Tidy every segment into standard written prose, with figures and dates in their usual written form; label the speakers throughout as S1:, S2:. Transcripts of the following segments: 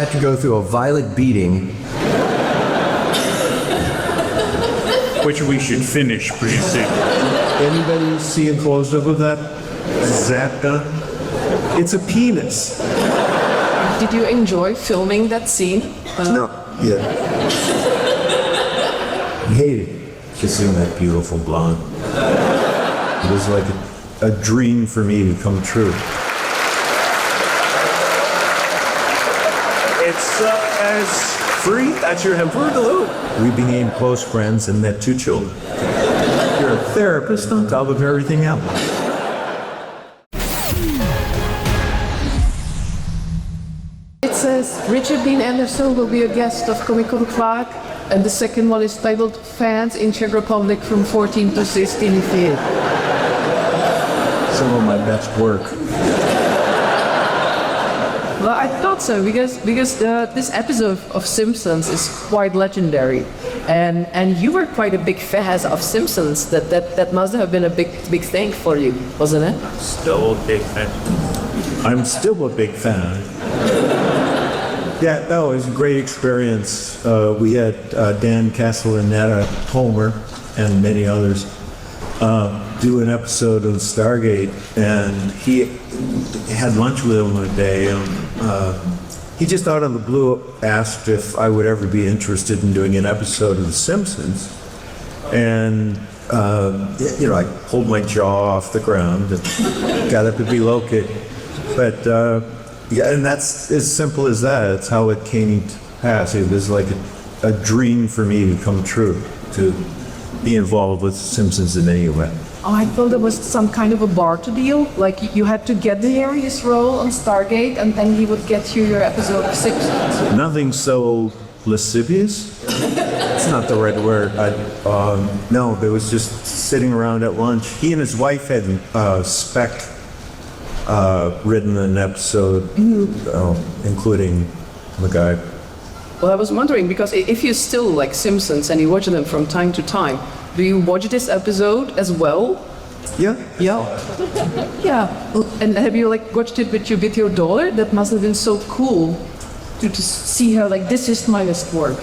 S1: had to go through a violent beating.
S2: Which we should finish pretty soon.
S3: Anybody see a close-up of that zap gun? It's a penis.
S4: Did you enjoy filming that scene?
S3: No. Yeah.
S1: He hated kissing that beautiful blonde.
S3: It was like a dream for me to come true.
S5: It's as free as your hamburger.
S3: We became close friends and met 2 children. You're a therapist on top of everything else.
S4: It says Richard Dean Anderson will be a guest of Comic-Con Prague, and the second one is titled Fans in Czech Republic from 14 to 16 feet.
S3: Some of my best work.
S4: Well, I thought so because this episode of Simpsons is quite legendary, and you were quite a big fan of Simpsons. That must have been a big thing for you, wasn't it?
S2: Still a big fan.
S3: I'm still a big fan. Yeah, no, it was a great experience. We had Dan Castellaneta, Homer, and many others do an episode of Stargate, and he had lunch with him one day. He just out of the blue asked if I would ever be interested in doing an episode of The Simpsons. And, I pulled my jaw off the ground and got up to be located. But, yeah, and that's as simple as that. It's how it came to pass. It was like a dream for me to come true, to be involved with Simpsons in any way.
S4: Oh, I thought there was some kind of a barter deal, like you had to get the Harry's role on Stargate, and then he would get you your episode of Simpsons.
S3: Nothing so lascivious. It's not the right word. No, it was just sitting around at lunch. He and his wife had written an episode, including the guy.
S4: Well, I was wondering, because if you still like Simpsons and you watch them from time to time, do you watch this episode as well?
S3: Yeah.
S4: Yeah. Yeah. And have you watched it with your daughter? That must have been so cool to see her this is my best work,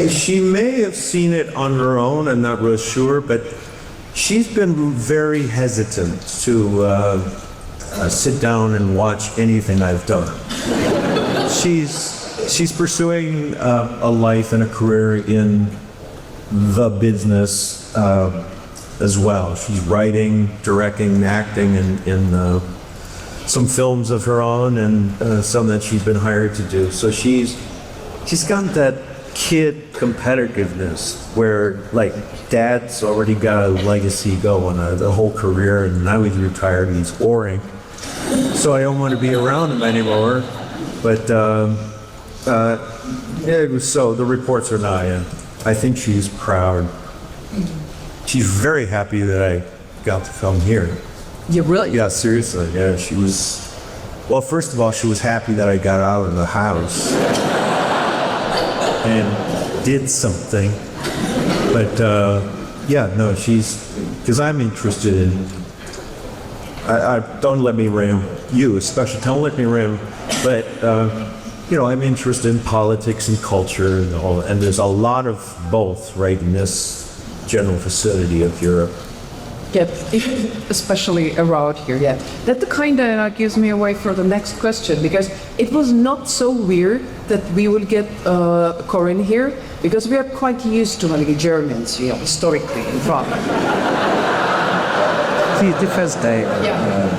S3: She may have seen it on her own, I'm not real sure, but she's been very hesitant to sit down and watch anything I've done. She's pursuing a life and a career in the business as well. She's writing, directing, acting in some films of her own and some that she's been hired to do. So she's got that kid competitiveness where dad's already got a legacy going, the whole career, and now he's retired, he's boring. So I don't want to be around him anymore. But so the reports are nigh, and I think she's proud. She's very happy that I got to come here.
S4: You really?
S3: Yeah, seriously. Yeah, she was. Well, first of all, she was happy that I got out of the house and did something. But she's because I'm interested in. I don't let me ram you, especially. Don't let me ram. But I'm interested in politics and culture and all, and there's a lot of both right in this general vicinity of Europe.
S4: Yeah, especially around here, yeah. That kind of gives me away for the next question, because it was not so weird that we would get Corin here, because we are quite used to Germans, historically in Prague.
S1: The first day,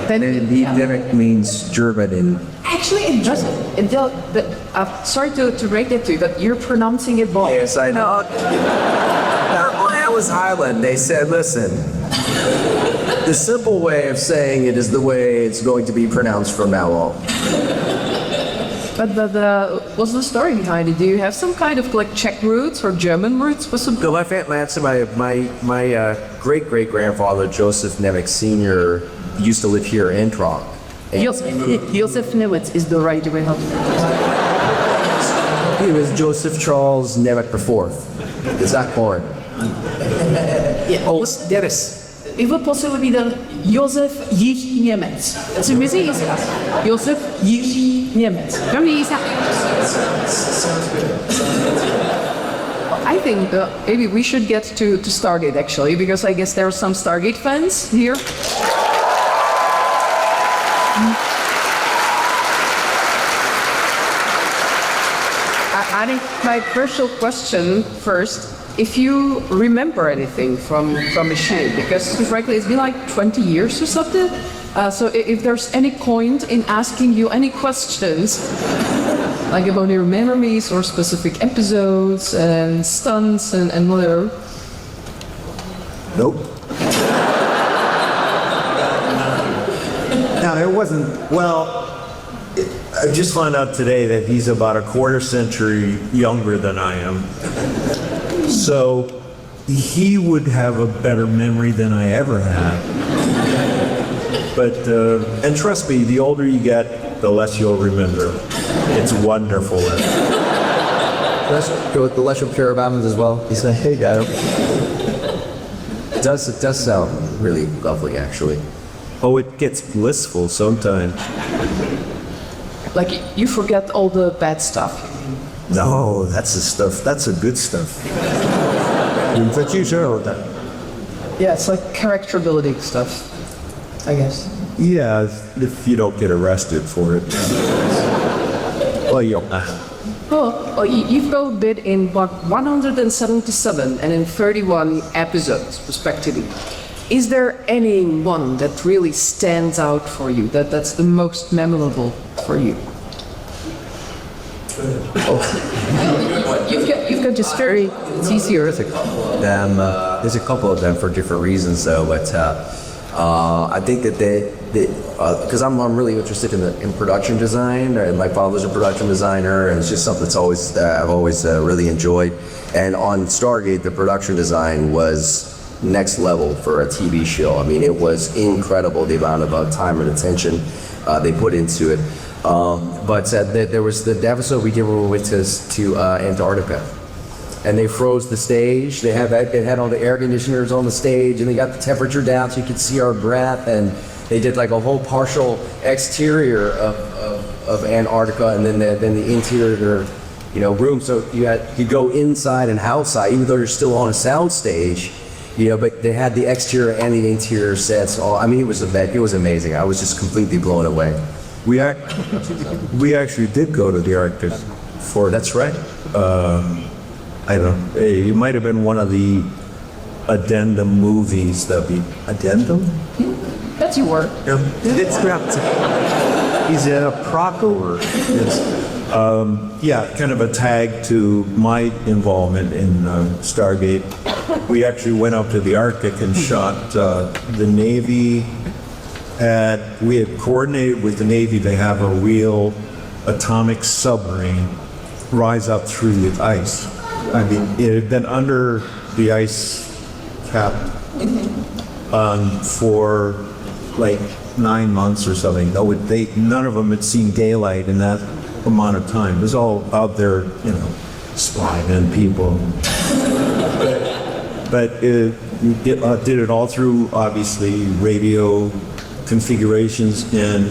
S4: Then
S1: means German in...
S4: Actually, it doesn't. Sorry to break that to you, but you're pronouncing it wrong.
S1: Yes, I know. When I was Highland, they said, listen, the simple way of saying it is the way it's going to be pronounced from now on.
S4: But what's the story behind it? Do you have some kind of Czech roots or German roots?
S1: No, my great-great-grandfather, Joseph Nemec Sr., used to live here in Prague.
S4: Josef Nemec is the right way of
S1: He was Joseph Charles Nemec IV. Is that correct?
S4: Yeah.
S1: Oh, Dennis.
S4: it would possibly be the Josef Jiří Němec. That's a busy easy. Josef Jiří Němec. I think maybe we should get to Stargate actually, because I guess there are some Stargate fans here. I think my personal question first, if you remember anything from the show, because frankly it's been like 20 years or something, so if there's any point in asking you any questions, like about your memories or specific episodes and stunts and whatever.
S3: Nope. No, it wasn't, well, I just found out today that he's about a quarter century younger than I am. So he would have a better memory than I ever had. But, and trust me, the older you get, the less you'll remember. It's wonderful.
S1: The less you'll care about him as well. You say, hey, guy. It does sound really lovely, actually.
S3: Oh, it gets blissful sometimes.
S4: Like you forget all the bad stuff.
S3: No, that's the stuff. That's the good stuff.
S4: Yeah, it's like character building stuff, I guess.
S3: Yeah, if you don't get arrested for it. Well,
S4: Well, you've got a bit in Block 177 and in 31 episodes, respectively. Is there any one that really stands out for you, that's the most memorable for you? You've got just very...
S1: It's easier. There's a couple of them for different reasons, though. But I think that because I'm really interested in production design, and my father's a production designer, and it's just something that's always I've always really enjoyed. And on Stargate, the production design was next level for a TV show. I mean, it was incredible the amount of time and attention they put into it. But there was the episode we did where we went to Antarctica, and they froze the stage. They had all the air conditioners on the stage, and they got the temperature down so you could see our breath. And they did like a whole partial exterior of Antarctica, and then the interior, room. So you go inside and outside, even though you're still on a sound stage. But they had the exterior and the interior sets. I mean, it was amazing. I was just completely blown away.
S3: we actually did go to the Arctic for.
S1: That's right.
S3: I don't know. It might have been one of the addendum movies that we addendum.
S4: That's your work.
S3: Yeah. It's correct. Is it a proco? Yes. Yeah, kind of a tag to my involvement in Stargate. We actually went up to the Arctic and shot the Navy. We had coordinated with the Navy to have a real atomic submarine rise up through the ice. I mean, it had been under the ice cap for like 9 months or something. None of them had seen daylight in that amount of time. It was all out there, spying on people. But it did it all through, obviously, radio configurations, and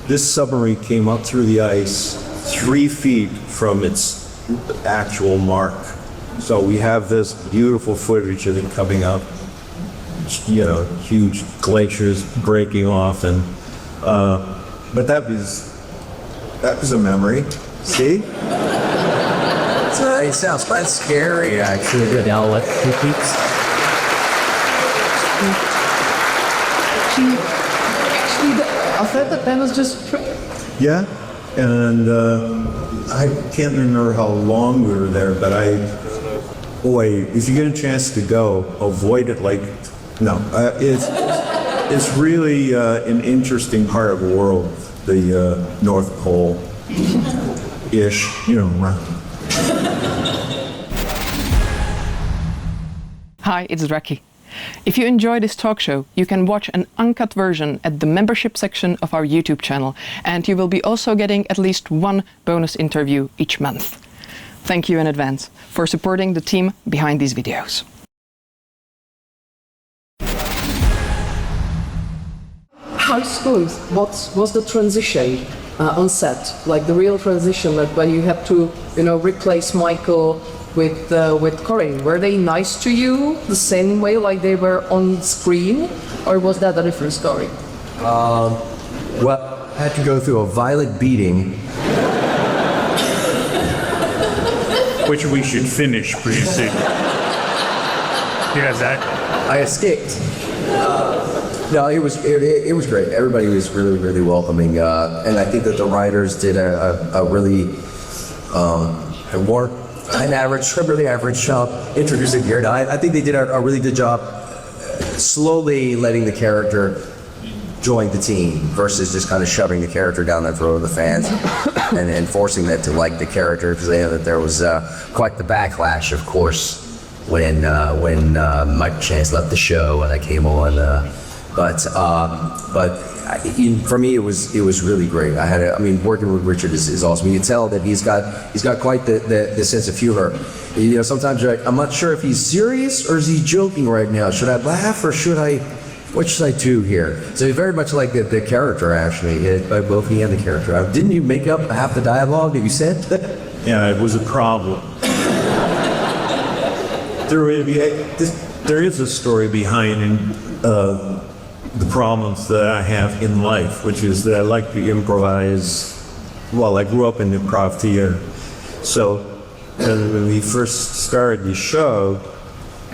S3: this submarine came up through the ice 3 feet from its actual mark. So we have this beautiful footage of it coming up, huge glaciers breaking off, and but that was a memory. See?
S1: It sounds quite scary, actually.
S6: Now what repeats?
S4: Actually, I thought that was just...
S3: Yeah, and I can't remember how long we were there, but if you get a chance to go, avoid it it's really an interesting part of the world, the North Pole-ish,
S7: Hi, it's Raki. If you enjoy this talk show, you can watch an uncut version at the membership section of our YouTube channel, and you will be also getting at least one bonus interview each month. Thank you in advance for supporting the team behind these videos.
S4: how smooth was the transition on set? Like the real transition, like when you had to, replace Michael with Corin. Were they nice to you the same way like they were on screen, or was that a different story?
S1: Well, I had to go through a violent beating.
S2: Which we should finish pretty soon. Because
S1: I escaped. No, it was great. Everybody was really, really welcoming, and I think that the writers did a really more really average job introducing Garrett. I think they did a really good job slowly letting the character join the team versus just kind of shoving the character down the throat of the fans and forcing them to like the character, because they know that there was quite the backlash, of course, when Mike Chance left the show and I came on. For me, it was really great. Working with Richard is awesome. You can tell that he's got quite the sense of humor. Sometimes you're like, I'm not sure if he's serious or is he joking right now. Should I laugh or what should I do here? So he's very much like the character, actually, both he and the character. Didn't you make up half the dialogue that you said?
S3: Yeah, it was a problem. There is a story behind the problems that I have in life, which is that I like to improvise. Well, I grew up in improv theater, so when we first started the show,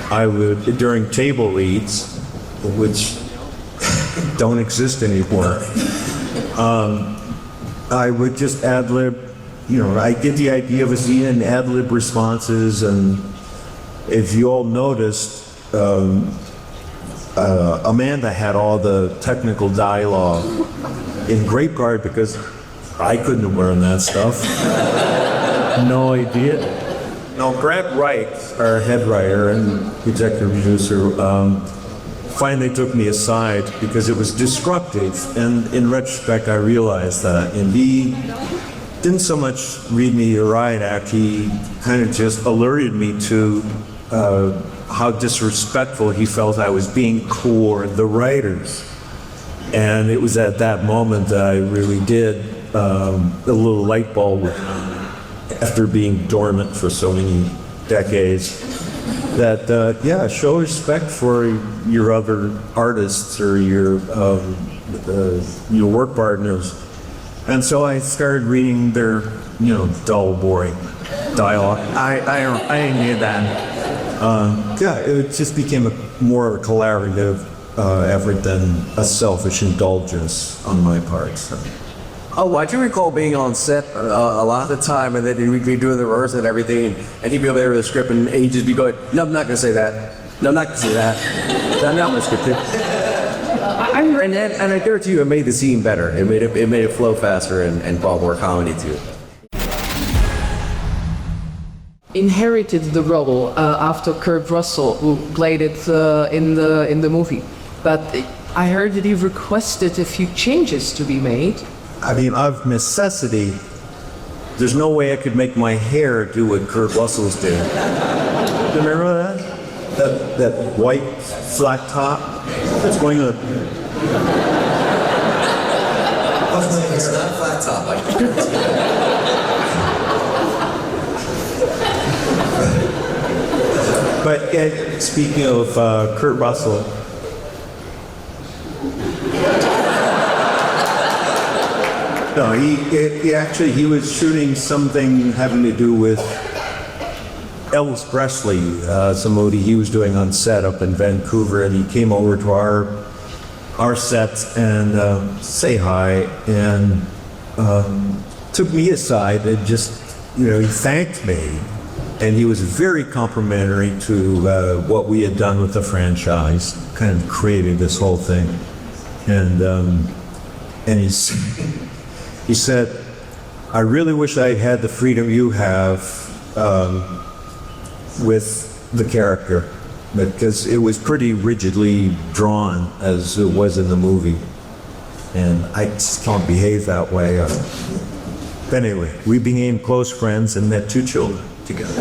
S3: I would, during table reads, which don't exist anymore, I would just ad-lib, I get the idea of a scene and ad-lib responses, and if you all noticed, Amanda had all the technical dialogue, in great part because I couldn't have learned that stuff. No idea. No, Grant Wright, our head writer and executive producer, finally took me aside because it was disruptive, and in retrospect I realized that, and he didn't so much read me a riot act, he kind of just alerted me to how disrespectful he felt I was being toward the writers. And it was at that moment that I really did a little light bulb, after being dormant for so many decades, that show respect for your other artists or your work partners. And so I started reading their, dull, boring dialogue. I knew that. It just became more of a collaborative effort than a selfish indulgence on my part. So.
S1: Oh, I do recall being on set a lot of the time, and then we'd be doing the rehearsal and everything, and he'd be over there with the script, and he'd just be going, "No, I'm not going to say that. No, I'm not going to say that. No, I'm not going to script it." And I guarantee you, it made the scene better. It made it flow faster and brought more comedy to it.
S4: Inherited the role after Kurt Russell, who played it in the movie, but I heard that he requested a few changes to be made.
S3: Of necessity, there's no way I could make my hair do what Kurt Russell's did. Remember that? That white flat top that's going on.
S1: It's not a flat top.
S3: But speaking of Kurt Russell, no, he was shooting something having to do with Elvis Presley, some movie he was doing on set up in Vancouver, and he came over to our set and say hi, and took me aside and just, he thanked me. And he was very complimentary to what we had done with the franchise, kind of created this whole thing. And he said, "I really wish I had the freedom you have with the character, because it was pretty rigidly drawn as it was in the movie. And I just can't behave that way." But anyway, we became close friends and met 2 children together.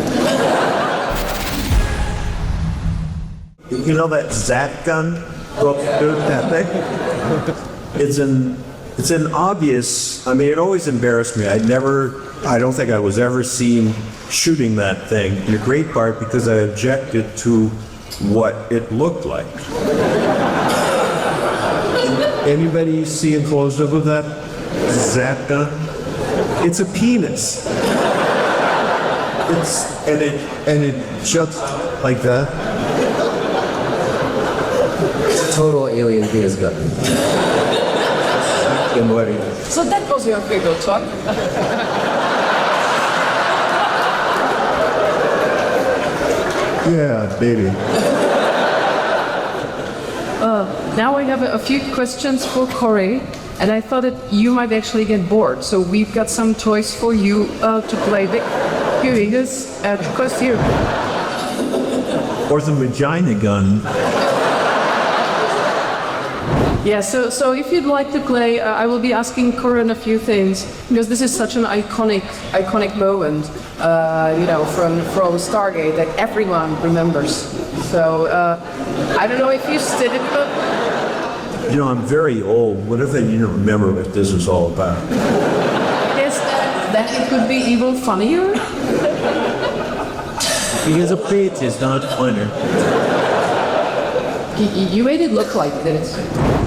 S3: You know that Zat gun? That thing? it's an obvious, I mean, it always embarrassed me. I don't think I was ever seen shooting that thing, in a great part because I objected to what it looked like. Anybody see a close-up of that Zat gun? It's a penis. And it shuts like that.
S1: It's a total alien penis gun.
S4: So that was your Google talk.
S3: Yeah, baby.
S4: Now I have a few questions for Corey, and I thought that you might actually get bored. So we've got some toys for you to play with. Here he is, close here.
S3: Or the vagina gun.
S4: Yeah, so if you'd like to play, I will be asking Corin a few things, because this is such an iconic moment, from Stargate that everyone remembers. So, I don't know if you did it, but...
S3: You know, I'm very old. What if I didn't remember what this was all about?
S4: Is that it could be even funnier?
S3: Because a bitch is not funny.
S4: You made it look like this.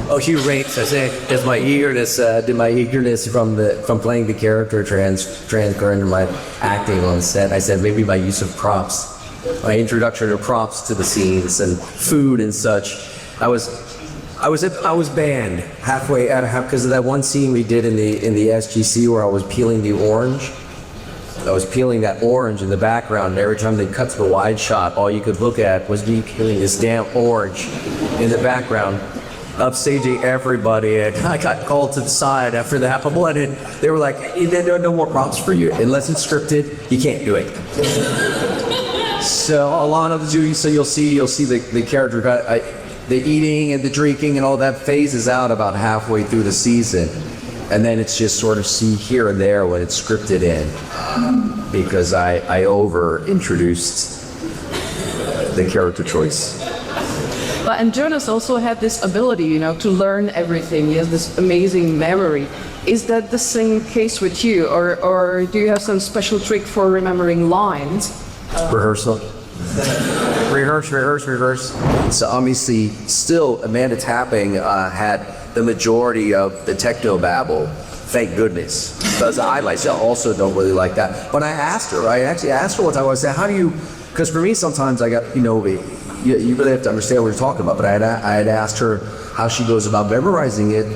S1: Oh, she rapes. I say, does my eagerness from playing the character transfer into my acting on set? I said maybe my use of props, my introduction of props to the scenes and food and such. I was banned halfway out because of that one scene we did in the SGC where I was peeling the orange. I was peeling that orange in the background, and every time they cut to the wide shot, all you could look at was me peeling this damn orange in the background, upstaging everybody, and I got called to the side after that. But they were like, there are no more props for you. Unless it's scripted, you can't do it. So a lot of the duties, so you'll see the character, the eating and the drinking and all that phases out about halfway through the season. And then it's just sort of see here and there when it's scripted in, because I over-introduced the character choice.
S4: Well, and Jonas also had this ability, to learn everything. He has this amazing memory. Is that the same case with you, or do you have some special trick for remembering lines?
S1: Rehearsal. Rehearse. So obviously, still Amanda Tapping had the majority of the techno-babble, thank goodness. Because I myself also don't really like that. But I actually asked her one time, I said, how do you, because for me sometimes I got, you really have to understand what you're talking about, but I had asked her how she goes about memorizing it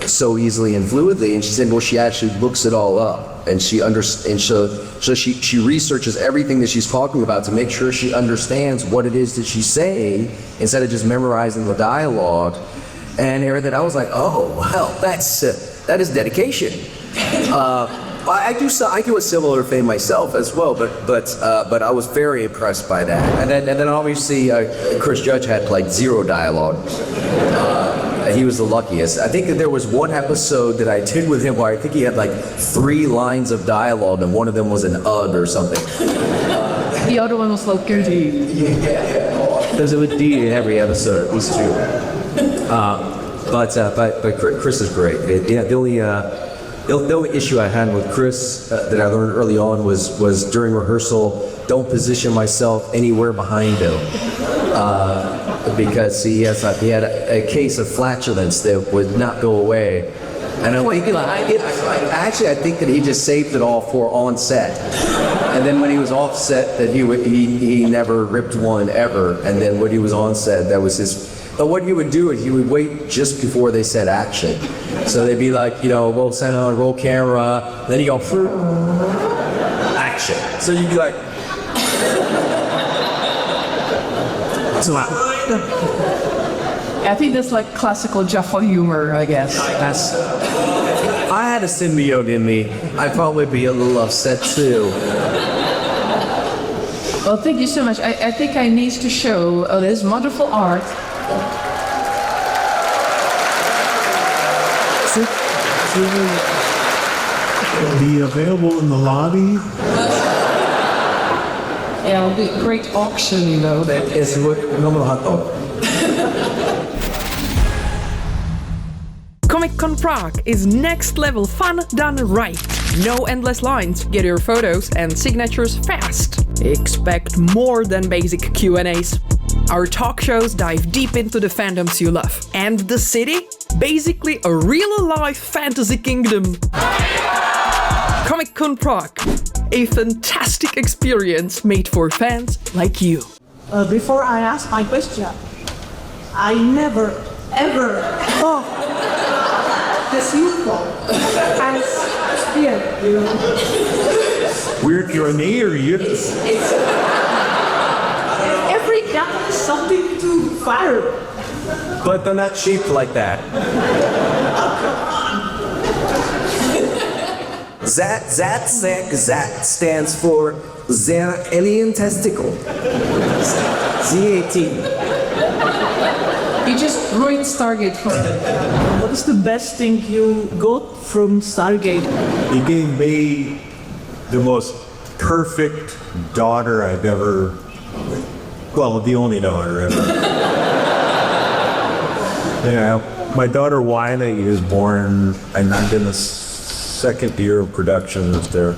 S1: so easily and fluidly, and she said, well, she actually looks it all up, and she she researches everything that she's talking about to make sure she understands what it is that she's saying, instead of just memorizing the dialogue. And everything, I was like, oh, well, that is dedication. I do a similar thing myself as well, but I was very impressed by that. And then obviously Chris Judge had like zero dialogue. He was the luckiest. I think that there was one episode that I did with him where I think he had like 3 lines of dialogue, and one of them was an UD or something.
S4: The other one was like Goa'uld.
S1: There's a D in every episode, at least 2. But Chris is great. The only issue I had with Chris that I learned early on was during rehearsal, don't position myself anywhere behind him. Because he had a case of flatulence that would not go away. And I'm thinking, I think that he just saved it all for on set. And then when he was off set, that he never ripped one ever. And then when he was on set, that was his. But what he would do is he would wait just before they said action. So they'd be like, roll sound, roll camera. Then you go, action. So you'd be like,
S4: I think that's like classical Jaffa humor, I guess.
S1: I had a symbiote in me. I'd probably be a little upset too.
S4: Well, thank you so much. I think I need to show this wonderful art.
S3: Be available in the lobby.
S4: Yeah, it'll be a great auction, that.
S1: It's what normal hot dog.
S7: Comic-Con Prague is next level fun done right. No endless lines, get your photos and signatures fast. Expect more than basic Q&As. Our talk shows dive deep into the fandoms you love. And the city? Basically a real-life fantasy kingdom. Comic-Con Prague, a fantastic experience made for fans like you.
S6: Before I ask my question, I never ever thought this useful as here.
S3: Weird, you're an A or you?
S6: Every gun is something to fire.
S5: But they're not shaped like that.
S1: Zat stands for their alien testicle. ZAT.
S4: You just ruined Stargate for me.
S6: What is the best thing you got from Stargate?
S3: He gave me the most perfect daughter I've ever, well, the only daughter ever. Yeah, my daughter Wylie is born, I'm in the second year of production is there.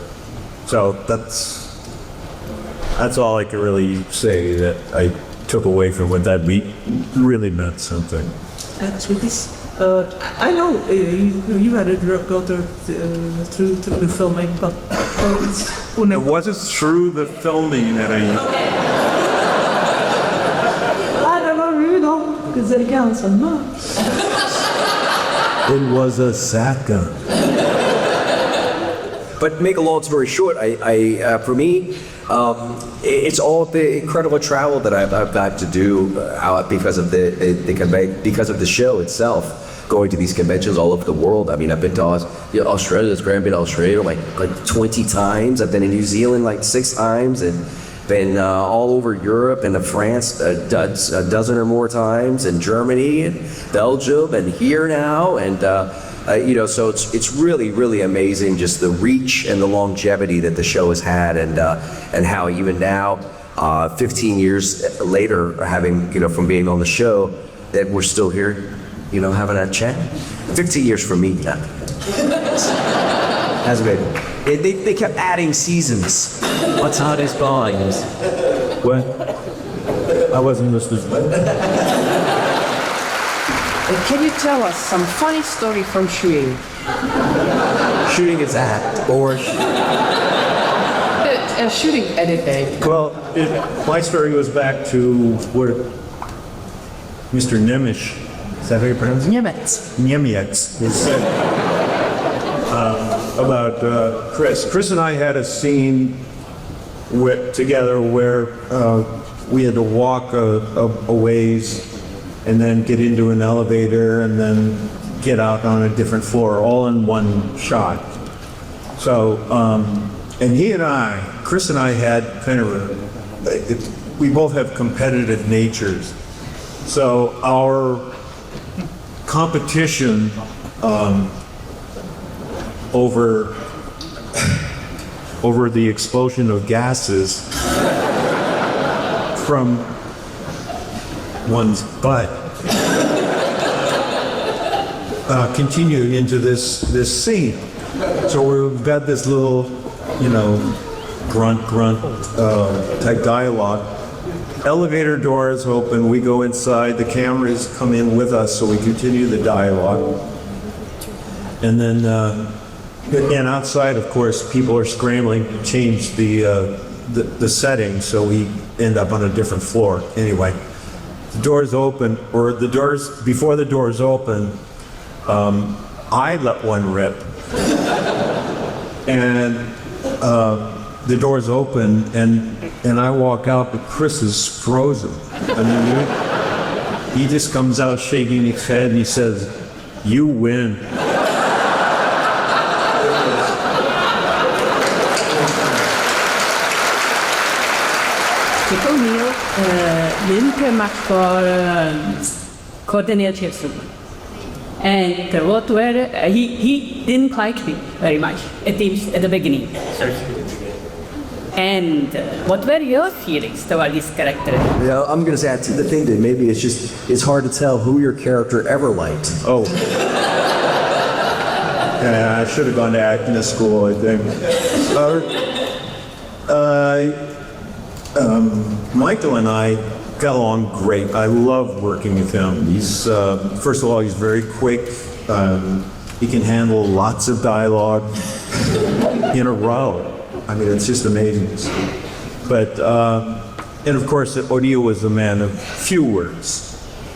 S3: So that's all I can really say that I took away from what that really meant something.
S6: That's with this. I know you had a daughter through the filming, but
S3: It wasn't through the filming that
S6: I don't know, you know, because it counts so much.
S3: It was a shotgun.
S1: But make a long story short, for me, it's all the incredible travel that I've had to do because of the show itself. Going to these conventions all over the world. I mean, I've been to Australia. This grand been to Australia like 20 times. I've been in New Zealand like 6 times, and been all over Europe and France a dozen or more times, and Germany and Belgium, and here now, and so it's really, really amazing just the reach and the longevity that the show has had, and how even now, 15 years later, having from being on the show, that we're still here, having a chat. 15 years for me, yeah. Has been. They kept adding seasons. What's hardest binds?
S3: What? I wasn't listening.
S4: Can you tell us some funny story from shooting?
S1: Shooting is at, or
S4: Shooting any day.
S3: Well, my story goes back to where Mr. Nemec, is that how you pronounce it? Nemec said about Chris. Chris and I had a scene together where we had to walk a ways and then get into an elevator and then get out on a different floor, all in one shot. So, and Chris and I had kind of we both have competitive natures. So our competition over the explosion of gases from one's butt continued into this scene. So we've got this little, grunt type dialogue. Elevator doors open, we go inside, the cameras come in with us, so we continue the dialogue. And then, and outside, of course, people are scrambling to change the setting, so we end up on a different floor. Anyway, the doors open, before the doors open, I let one rip. And the doors open, and I walk out, but Chris is frozen. I mean, he just comes out shaking his head, and he says, "You win."
S6: Tycker Neil didn't much for coordinated super. And what were he didn't like me very much at the beginning. And what were your feelings toward this character?
S1: I'm gonna say the thing that maybe it's hard to tell who your character ever liked.
S3: Oh. Yeah, I should have gone to acting school, I think. Michael and I got along great. I love working with him. He's, first of all, he's very quick. He can handle lots of dialogue in a row. I mean, it's just amazing. But, and of course, O'Neill was a man of few words.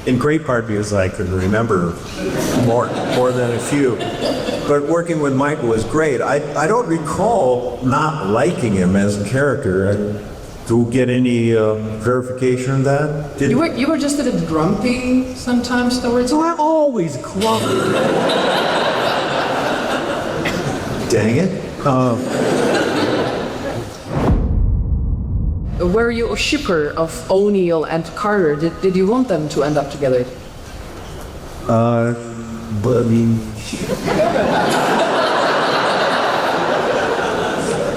S3: In great part because I could remember more than a few. But working with Michael was great. I don't recall not liking him as a character. Do we get any verification of that?
S4: You were just a bit grumpy sometimes towards.
S3: I'm always grumpy. Dang it.
S4: Were you a shipper of O'Neill and Carter? Did you want them to end up together?
S3: But I mean,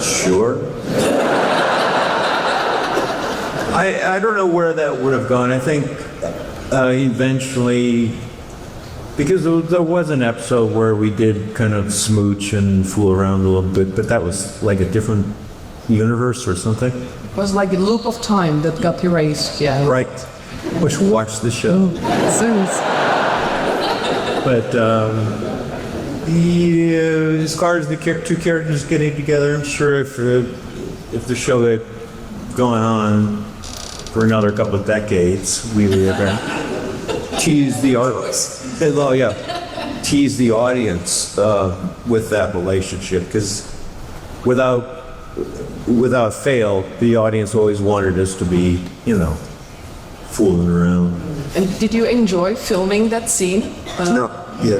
S3: sure. I don't know where that would have gone. I think eventually, because there was an episode where we did kind of smooch and fool around a little bit, but that was like a different universe or something.
S4: It was like a loop of time that got erased, yeah.
S3: Right. Which watch the show. But as far as the two characters getting together, I'm sure if the show had gone on for another couple of decades, we would have teased the audience. Oh yeah, tease the audience with that relationship, because without fail, the audience always wanted us to be, fooling around.
S4: And did you enjoy filming that scene?
S3: No. Yeah.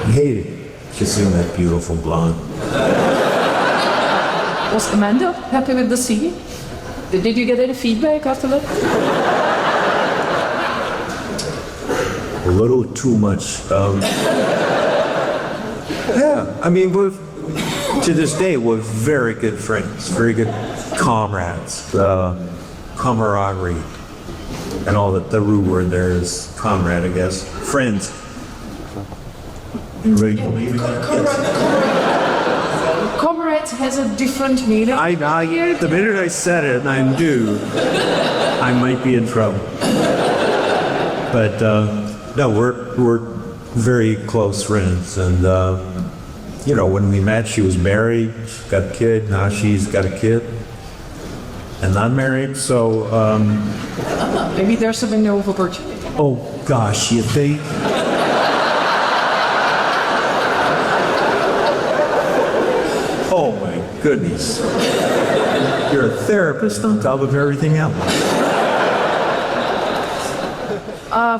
S3: I hated kissing that beautiful blonde.
S4: Was Amanda happy with the scene? Did you get any feedback after that?
S3: A little too much. Yeah, I mean, to this day, we're very good friends, very good comrades, camaraderie, and all that. The root word there is comrade, I guess. Friends. You ready to believe it?
S4: Comrade has a different meaning.
S3: The minute I said it, and I knew I might be in trouble. But no, we're very close friends, and when we met, she was married, she got a kid. Now she's got a kid, and not married. So
S4: maybe there's a window of opportunity.
S3: oh gosh, you think? Oh my goodness. You're a therapist on top of everything else.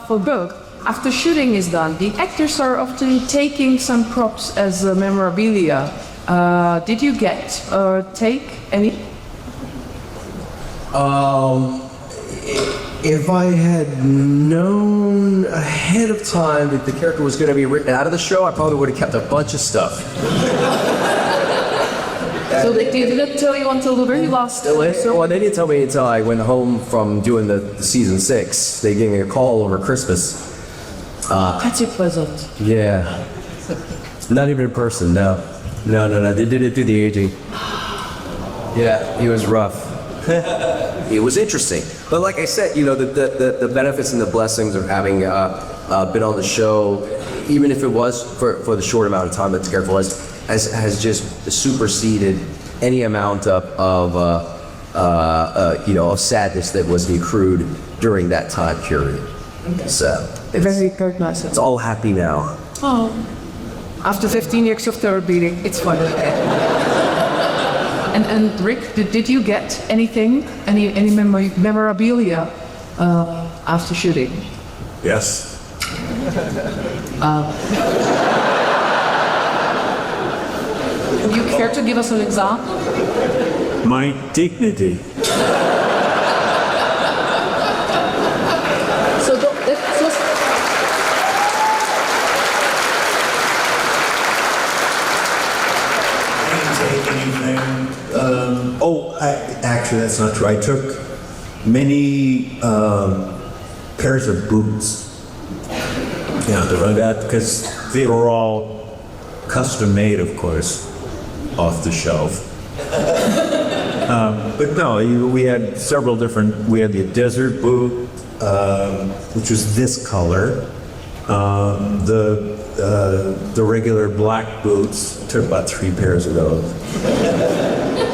S4: For both, after shooting is done, the actors are often taking some props as memorabilia. Did you get or take any?
S1: If I had known ahead of time that the character was going to be written out of the show, I probably would have kept a bunch of stuff.
S4: So they didn't tell you until the very last episode?
S1: Well, they didn't tell me until I went home from doing the season 6. They gave me a call over Christmas.
S4: Pretty pleasant.
S1: Yeah. Not even in person, no. No. They did it through the aging. Yeah, it was rough. It was interesting. But like I said, the benefits and the blessings of having been on the show, even if it was for the short amount of time that the character was, has just superseded any amount of sadness that was accrued during that time period. So
S4: Very nice.
S1: it's all happy now.
S4: Oh. After 15 years of terror beating, it's fine. And Rick, did you get anything, any memorabilia after shooting?
S3: Yes.
S4: Would you care to give us an example?
S3: My dignity.
S4: So that's just...
S3: I didn't take anything. Actually, that's not true. I took many pairs of boots Yeah, because they were all custom made, of course, off the shelf. But no, we had several different. We had the desert boot, which was this color. The regular black boots. Took about 3 pairs of those.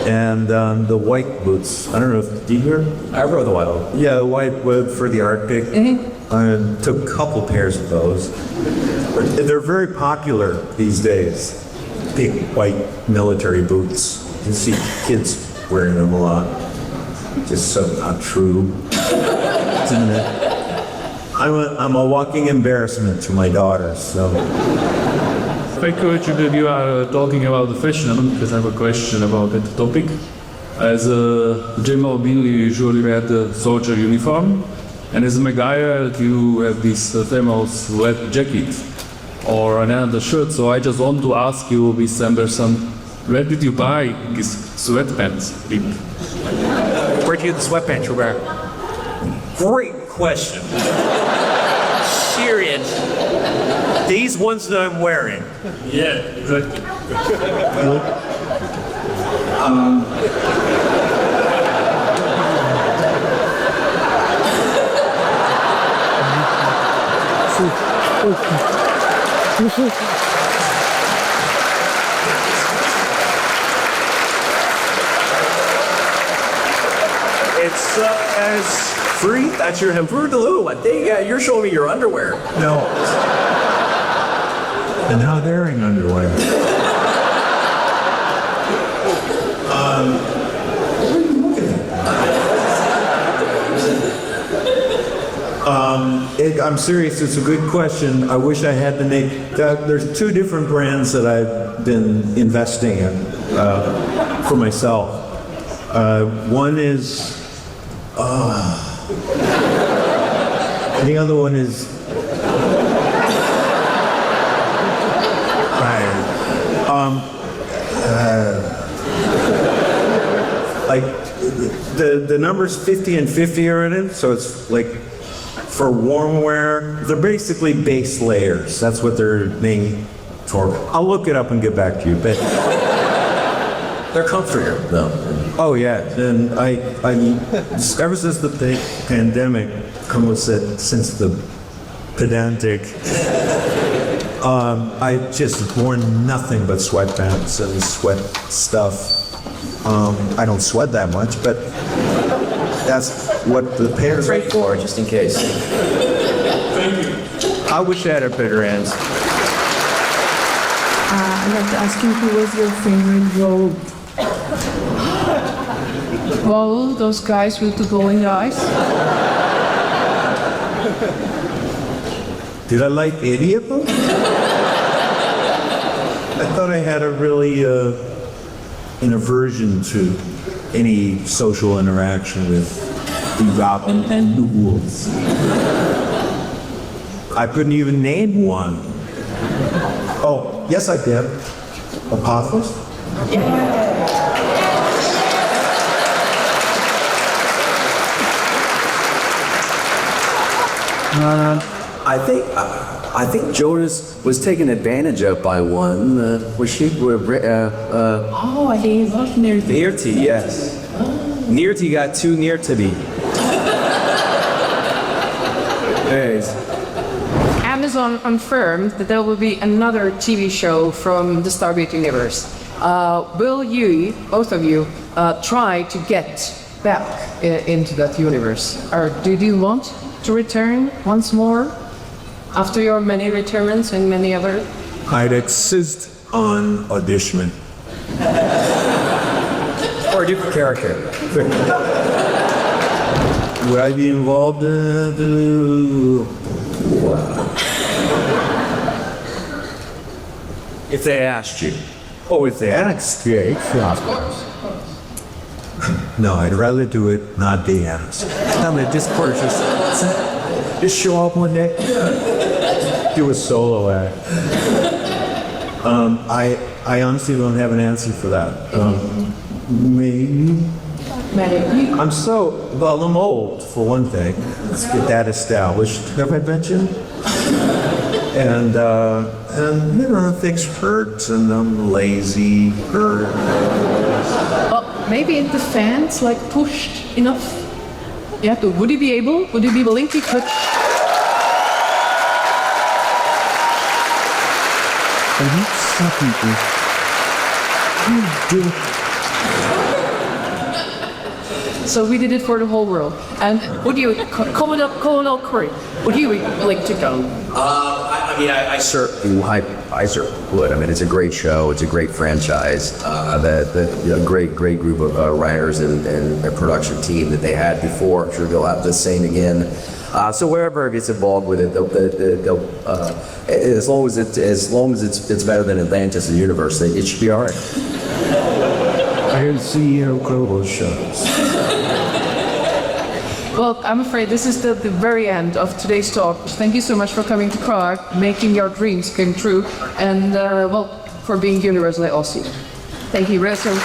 S3: And the white boots. I don't know if did you hear?
S1: I rode the Wylie.
S3: Yeah, the white wood for the Arctic. I took a couple pairs of those. They're very popular these days. Big white military boots. You see kids wearing them a lot. Just so not true. Isn't it? I'm a walking embarrassment to my daughters. So.
S2: If I could, you are talking about the fashion element, because I have a question about that topic. As a general, you usually wear the soldier uniform, and as a MacGyver, you have this famous red jacket or another shirt. So I just want to ask you, Miss Anderson, where did you buy these sweatpants?
S5: Where do you get the sweatpants you wear? Great question. Serious. These ones that I'm wearing.
S2: Yeah, exactly.
S5: It's as free. That's your Unforgettable. I think you're showing me your underwear.
S3: No. And how daring underwear. I'm serious, it's a good question. I wish I had the name. There's 2 different brands that I've been investing in for myself. One is, the other one is, like the numbers 50 and 50 are in it, so it's like for warm wear. They're basically base layers. That's what they're being for. I'll look it up and get back to you, but
S1: They're comfortable, though.
S3: oh yeah. And I ever since the pandemic, since the pedantic, I just worn nothing but sweatpants and sweat stuff. I don't sweat that much, but that's what the pants are
S1: Right for, just in case.
S5: I wish I had a better answer.
S4: I'd like to ask you, who was your favorite Goa'uld? Goa'uld, those guys with the glowing eyes?
S3: Did I like any of them? I thought I had a really an aversion to any social interaction with the Goblin and the wolves. I couldn't even name one. Oh, yes I did. Apophis?
S1: I think Jonas was taken advantage of by one. Was she?
S4: Oh, he was near the...
S5: Near to, yes. Near to got too near to me. Anyways.
S4: Amazon confirmed that there will be another TV show from the Stargate universe. Will you, both of you, try to get back into that universe? Or do you want to return once more after your many returns and many other?
S3: I'd insist on auditioning.
S1: Or a different character.
S3: Would I be involved in
S5: If they asked you.
S3: Oh, if they asked, yeah, of course. No, I'd rather do it not be asked.
S1: I'm gonna discord just show up one day.
S3: Do a solo act. I honestly don't have an answer for that. Maybe. I'm well, I'm old, for one thing. Let's get that established. Have I mentioned? And you know, things hurt, and I'm lazy. Hurt.
S4: Maybe if the fans like pushed enough. Yeah, would you be able? Would you be willing to touch?
S3: Are you sucking me? You do.
S4: So we did it for the whole world. And would you, Colonel Corin, would you be willing to go?
S1: I mean, I certainly would. I mean, it's a great show. It's a great franchise. Great group of writers and a production team that they had before. I'm sure they'll have the same again. So wherever it gets involved with it, they'll as long as it's better than Atlantis, the universe, it should be all right.
S3: I hear the CEO Goa'uld shows.
S4: Well, I'm afraid this is the very end of today's talk. Thank you so much for coming to Prague, making your dreams come true, and well, for being universally awesome. Thank you, Russell.